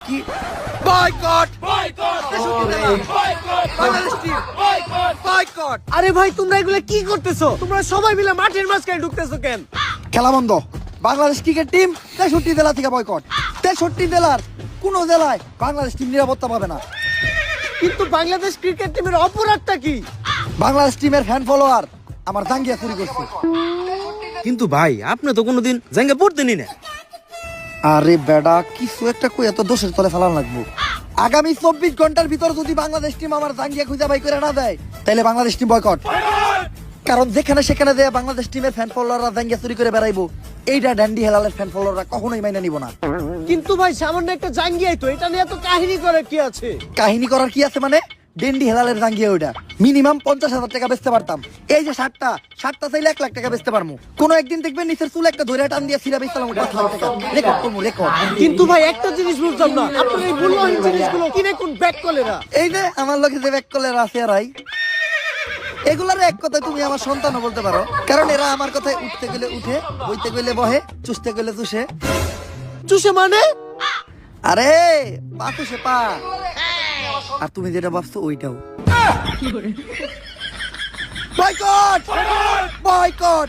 কি boycott Bangladesh team boycott. আরে ভাই তোমরা এগুলো কি করতেছো? তোমরা সবাই মিলে মাঠের মাঝখানে ঢুকতেছো কেন? খেলা বন্ধ। বাংলাদেশ ক্রিকেট টিম 63 জেলা থেকে বয়কট। 63 জেলার কোন জেলায় বাংলাদেশ টিম নিরাপত্তা পাবে না। কিন্তু বাংলাদেশ ক্রিকেট টিমের অপরাধটা কি? বাংলাদেশ টিমের ফ্যান ফলোয়ার আমার জাঙ্গিয়া চুরি করছে। কিন্তু ভাই আপনি তো কোনোদিন জাঙ্গা পড়তেনি না। আরে বেডা কিছু একটা কই এত দোষের তলে ফেলান লাগবো। আগামী 24 ঘন্টার ভিতর যদি বাংলাদেশ টিম আমার জাঙ্গিয়া খুঁজে বাই করে না দেয় তাহলে বাংলাদেশ টিম বয়কট। কারণ যেখানে সেখানে দেয়া বাংলাদেশ টিমের ফ্যান ফলোয়াররা জাঙ্গিয়া চুরি করে বেড়াইবো, এইটা ড্যান্ডি হেলালের ফ্যান ফলোয়াররা কখনোই মাইনা নিব না। কিন্তু ভাই সামান্য একটা জাঙ্গিয়াই তো, এটা নিয়ে তো কাহিনী করে কি আছে? কাহিনী করার কি আছে মানে? ডেন্ডি হেলালের জাঙ্গিয়া ওইটা মিনিমাম 50,000 টাকা বেচতে পারতাম। এই যে শার্টটা চাইলে 1 লাখ টাকা বেচতে পারবো। কোনো একদিন দেখবেন নিচের চুল একটা ধরে টান দিয়ে সিরা বেচলাম 5 লাখ টাকা। রেকর্ড করবো রেকর্ড। কিন্তু ভাই একটা জিনিস বুঝলাম না, আপনার এই মূল্যহীন জিনিসগুলো কিনে কোন ব্যাক কলেরা? এই যে আমার লোকে যে ব্যাক কলের আছে রাই, এগুলার এক কথায় তুমি আমার সন্তানও বলতে পারো। কারণ এরা আমার কথায় উঠতে গেলে উঠে, বইতে গেলে বহে, চুষতে গেলে চুষে। চুষে মানে? আরে পা চুষে পা। আর তুমি যেটা ভাবছো ওইটাও। Boycott boycott.